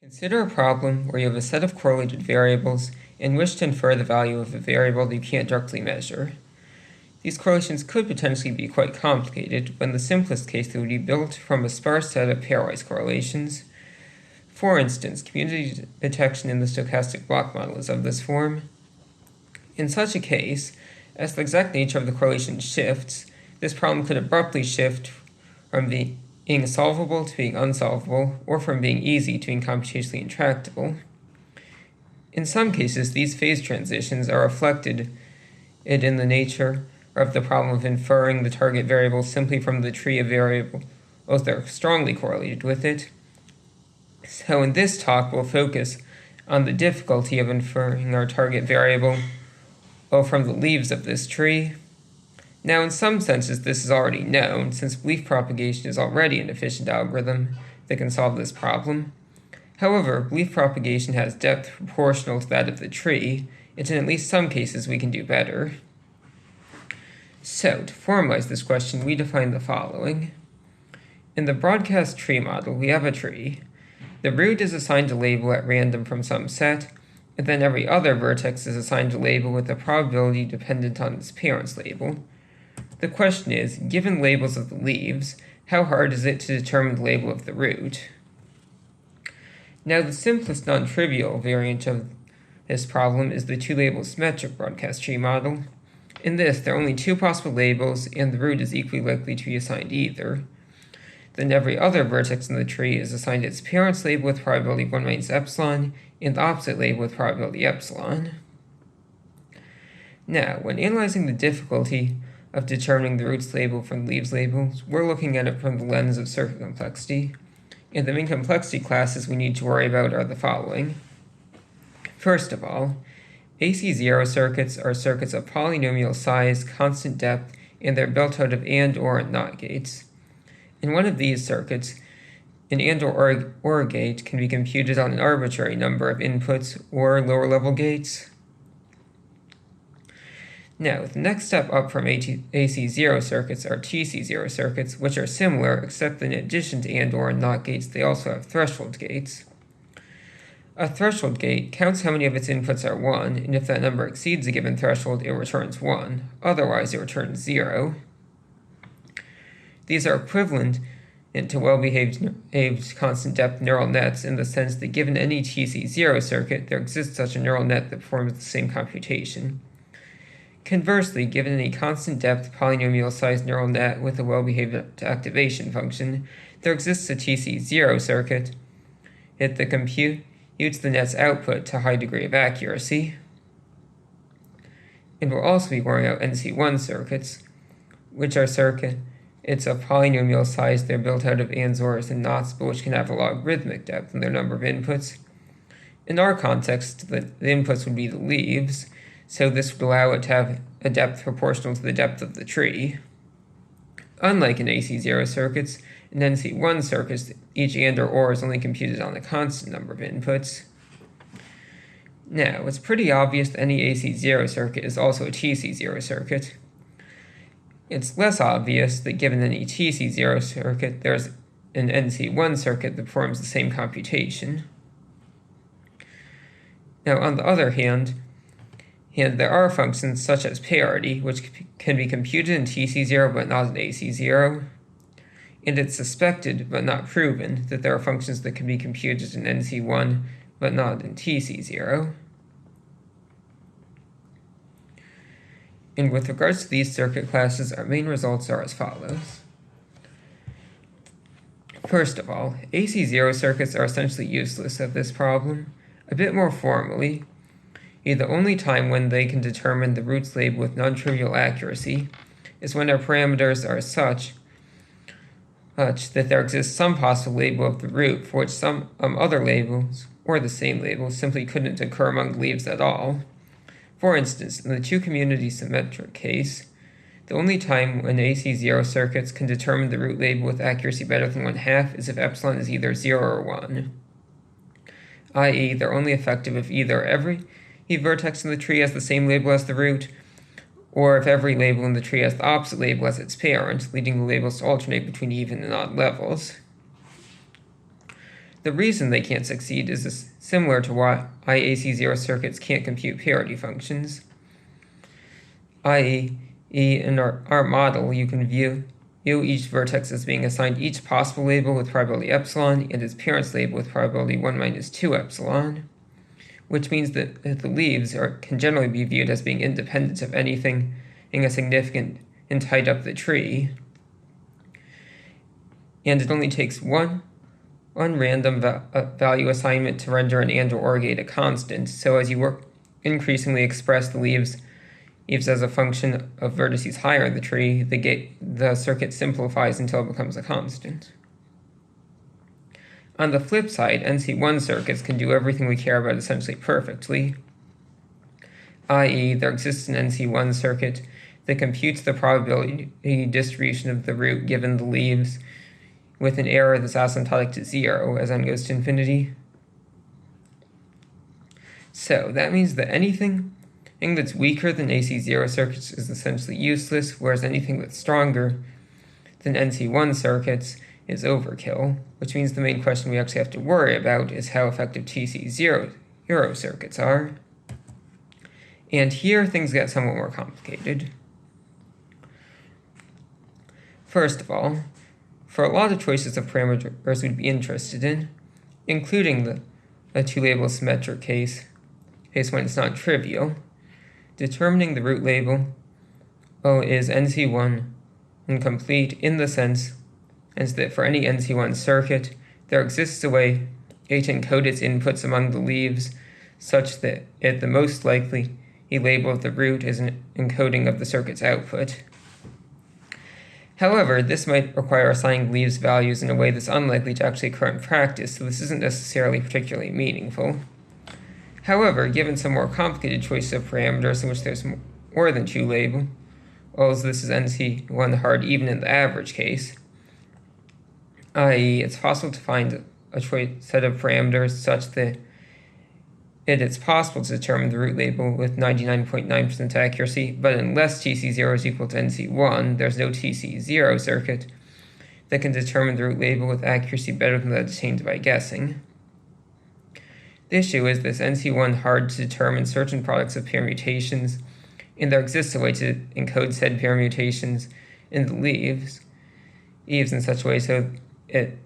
Consider a problem where you have a set of correlated variables and wish to infer the value of a variable that you can't directly measure. These correlations could potentially be quite complicated, but in the simplest case they would be built from a sparse set of pairwise correlations. For instance, community detection in the stochastic block model is of this form. In such a case, as the exact nature of the correlation shifts, this problem could abruptly shift from being solvable to being unsolvable, or from being easy to being computationally intractable. In some cases, these phase transitions are reflected in the nature of the problem of inferring the target variable simply from the tree of variables that are strongly correlated with it. So in this talk, we'll focus on the difficulty of inferring our target variable from the leaves of this tree. Now, in some senses, this is already known, since belief propagation is already an efficient algorithm that can solve this problem. However, belief propagation has depth proportional to that of the tree, and in at least some cases we can do better. So, to formalize this question, we define the following. In the broadcast tree model, we have a tree. The root is assigned a label at random from some set, and then every other vertex is assigned a label with a probability dependent on its parent's label. The question is, given labels of the leaves, how hard is it to determine the label of the root? Now, the simplest non-trivial variant of this problem is the two-label symmetric broadcast tree model. In this, there are only two possible labels, and the root is equally likely to be assigned either. Then every other vertex in the tree is assigned its parent's label with probability 1 minus epsilon, and the opposite label with probability epsilon. Now, when analyzing the difficulty of determining the root's label from the leaves labels, we're looking at it from the lens of circuit complexity. And the main complexity classes we need to worry about are the following. First of all, AC0 circuits are circuits of polynomial size, constant depth, and they're built out of and, or, and not gates. In one of these circuits, an and or gate can be computed on an arbitrary number of inputs or lower-level gates. Now, the next step up from AC0 circuits are TC0 circuits, which are similar, except that in addition to and, or, and not gates, they also have threshold gates. A threshold gate counts how many of its inputs are 1, and if that number exceeds a given threshold, it returns 1. Otherwise, it returns 0. These are equivalent to well-behaved constant depth neural nets in the sense that given any TC0 circuit, there exists such a neural net that performs the same computation. Conversely, given any constant depth polynomial-sized neural net with a well-behaved activation function, there exists a TC0 circuit that computes the net's output to a high degree of accuracy. And we'll also be worrying out NC1 circuits, which are circuits of polynomial size. They're built out of ands, ors, and nots, but which can have a logarithmic depth in their number of inputs. In our context, the inputs would be the leaves, so this would allow it to have a depth proportional to the depth of the tree. Unlike in AC0 circuits, in NC1 circuits, each and or is only computed on a constant number of inputs. Now, it's pretty obvious that any AC0 circuit is also a TC0 circuit. It's less obvious that given any TC0 circuit, there's an NC1 circuit that performs the same computation. Now, on the other hand, there are functions such as parity, which can be computed in TC0 but not in AC0. And it's suspected, but not proven, that there are functions that can be computed in NC1 but not in TC0. And with regards to these circuit classes, our main results are as follows. First of all, AC0 circuits are essentially useless at this problem. A bit more formally, the only time when they can determine the root's label with non-trivial accuracy is when our parameters are such that there exists some possible label of the root for which some other labels, or the same label, simply couldn't occur among the leaves at all. For instance, in the two-community symmetric case, the only time when AC0 circuits can determine the root label with accuracy better than 1/2 is if epsilon is either 0 or 1, i.e. they're only effective if either every vertex in the tree has the same label as the root, or if every label in the tree has the opposite label as its parent, leading the labels to alternate between even and odd levels. The reason they can't succeed is similar to why AC0 circuits can't compute parity functions. i.e., in our model, you can view each vertex as being assigned each possible label with probability epsilon and its parent's label with probability 1 minus 2 epsilon, which means that the leaves can generally be viewed as being independent of anything in a significant and tied up the tree. And it only takes one random value assignment to render an and or OR gate a constant. So as you increasingly express the leaves as a function of vertices higher in the tree, the circuit simplifies until it becomes a constant. On the flip side, NC1 circuits can do everything we care about essentially perfectly, i.e., there exists an NC1 circuit that computes the probability distribution of the root given the leaves with an error that's asymptotic to 0 as n goes to infinity. So that means that anything that's weaker than AC0 circuits is essentially useless, whereas anything that's stronger than NC1 circuits is overkill, which means the main question we actually have to worry about is how effective TC0 circuits are. And here things get somewhat more complicated. First of all, for a lot of choices of parameters we'd be interested in, including the two-label symmetric case when it's not trivial, determining the root label is NC1 incomplete in the sense that for any NC1 circuit, there exists a way to encode its inputs among the leaves such that the most likely label of the root is an encoding of the circuit's output. However, this might require assigning leaves values in a way that's unlikely to actually occur in practice, so this isn't necessarily particularly meaningful. However, given some more complicated choices of parameters in which there's more than two labels, this is NC1 hard even in the average case, i.e., it's possible to find a set of parameters such that it's possible to determine the root label with 99.9% accuracy, but unless TC0 is equal to NC1, there's no TC0 circuit that can determine the root label with accuracy better than that attained by guessing. The issue is this NC1 hard to determine certain products of permutations, and there exists a way to encode said permutations in the leaves in such a way so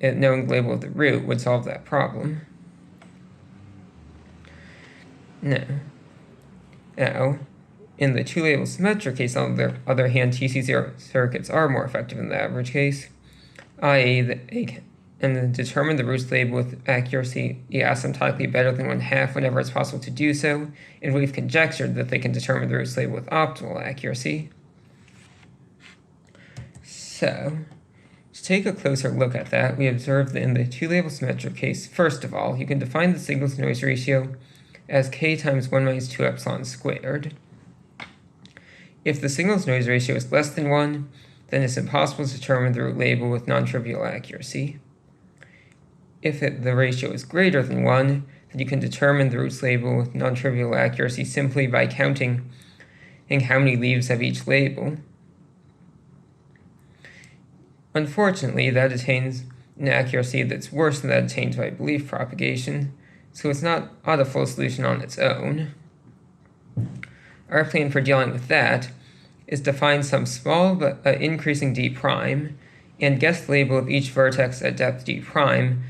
knowing the label of the root would solve that problem. Now, in the two-label symmetric case, on the other hand, TC0 circuits are more effective in the average case, i.e., they can determine the root's label with accuracy asymptotically better than 1/2 whenever it's possible to do so, and we've conjectured that they can determine the root's label with optimal accuracy. So, to take a closer look at that, we observe that in the two-label symmetric case, first of all, you can define the signal-to-noise ratio as k times 1 minus 2 epsilon squared. If the signal-to-noise ratio is less than 1, then it's impossible to determine the root label with non-trivial accuracy. If the ratio is greater than 1, then you can determine the root's label with non-trivial accuracy simply by counting how many leaves have each label. Unfortunately, that attains an accuracy that's worse than that attained by belief propagation, so it's not a full solution on its own. Our plan for dealing with that is to find some small but increasing d prime and guess the label of each vertex at depth d prime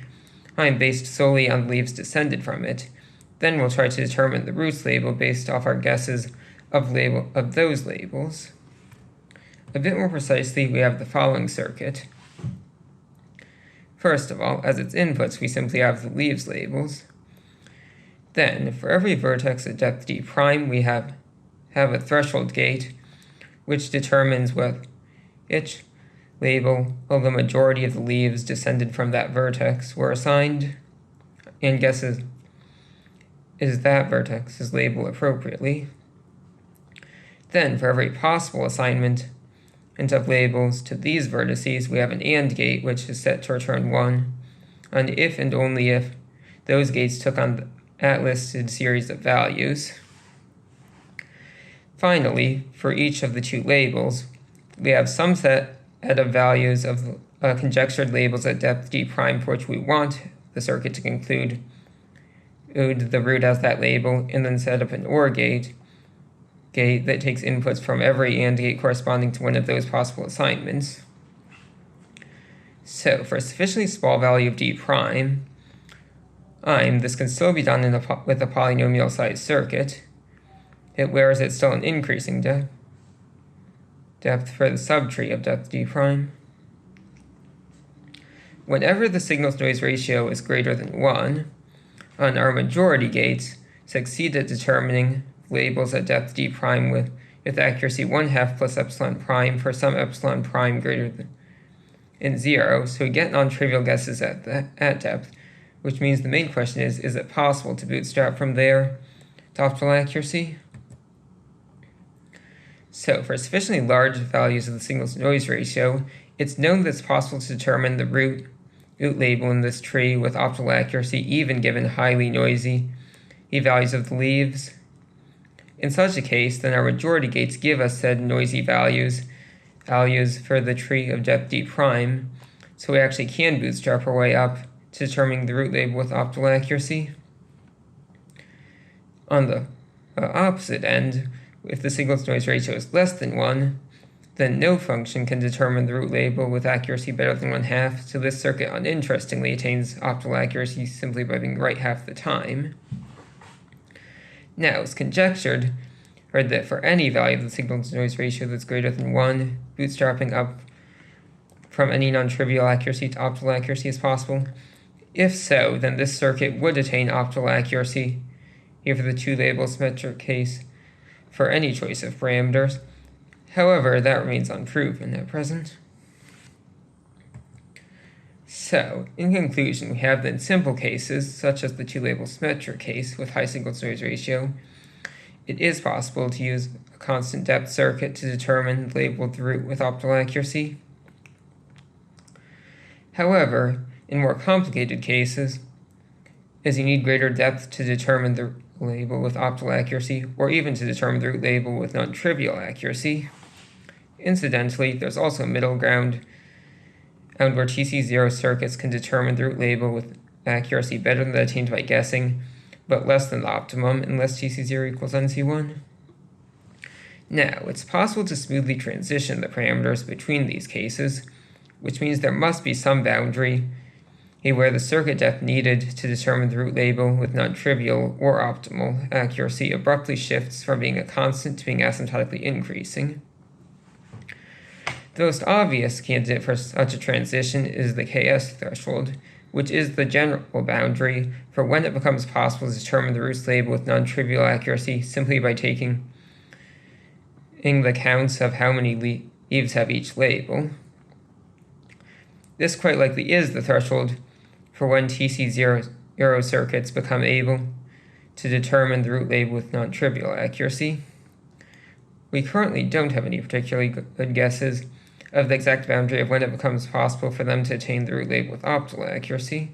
based solely on leaves descended from it. Then we'll try to determine the root's label based off our guesses of those labels. A bit more precisely, we have the following circuit. First of all, as its inputs, we simply have the leaves labels. Then, for every vertex at depth d prime, we have a threshold gate, which determines which label the majority of the leaves descended from that vertex were assigned, and guesses is that vertex's label appropriately. Then, for every possible assignment of labels to these vertices, we have an AND gate, which is set to return 1, and if and only if those gates took on that listed series of values. Finally, for each of the two labels, we have some set of values of conjectured labels at depth d prime for which we want the circuit to conclude the root as that label, and then set up an OR gate that takes inputs from every AND gate corresponding to one of those possible assignments. So for a sufficiently small value of d prime, this can still be done with a polynomial sized circuit, whereas it's still an increasing depth for the subtree of depth d prime. Whenever the signal-to-noise ratio is greater than 1, on our majority gates succeed at determining labels at depth d prime with accuracy 1/2 plus epsilon prime for some epsilon prime greater than 0, so we get non-trivial guesses at depth, which means the main question is it possible to bootstrap from there to optimal accuracy? So for sufficiently large values of the signal-to-noise ratio, it's known that it's possible to determine the root label in this tree with optimal accuracy, even given highly noisy values of the leaves. In such a case, then our majority gates give us said noisy values for the tree of depth d prime, so we actually can bootstrap our way up to determining the root label with optimal accuracy. On the opposite end, if the signal-to-noise ratio is less than 1, then no function can determine the root label with accuracy better than 1/2, so this circuit uninterestingly attains optimal accuracy simply by being right half the time. Now, it's conjectured that for any value of the signal-to-noise ratio that's greater than 1, bootstrapping up from any non-trivial accuracy to optimal accuracy is possible. If so, then this circuit would attain optimal accuracy here for the two-label symmetric case for any choice of parameters. However, that remains unproven at present. So, in conclusion, we have that in simple cases, such as the two-label symmetric case with high signal-to-noise ratio, it is possible to use a constant depth circuit to determine the label of the root with optimal accuracy. However, in more complicated cases, as you need greater depth to determine the label with optimal accuracy, or even to determine the root label with non-trivial accuracy. Incidentally, there's also a middle ground where TC0 circuits can determine the root label with accuracy better than that attained by guessing, but less than the optimum unless TC0 equals NC1. Now, it's possible to smoothly transition the parameters between these cases, which means there must be some boundary where the circuit depth needed to determine the root label with non-trivial or optimal accuracy abruptly shifts from being a constant to being asymptotically increasing. The most obvious candidate for such a transition is the KS threshold, which is the general boundary for when it becomes possible to determine the root label with non-trivial accuracy simply by taking the counts of how many leaves have each label. This quite likely is the threshold for when TC0 circuits become able to determine the root label with non-trivial accuracy. We currently don't have any particularly good guesses of the exact boundary of when it becomes possible for them to attain the root label with optimal accuracy,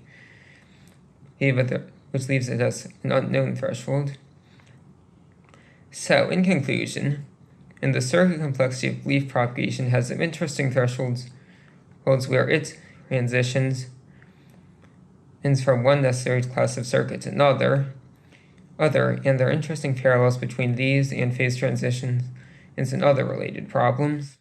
which leaves it as an unknown threshold. So, in conclusion, the circuit complexity of leaf propagation has some interesting thresholds where it transitions from one necessary class of circuit to another, and there are interesting parallels between these and phase transitions and some other related problems.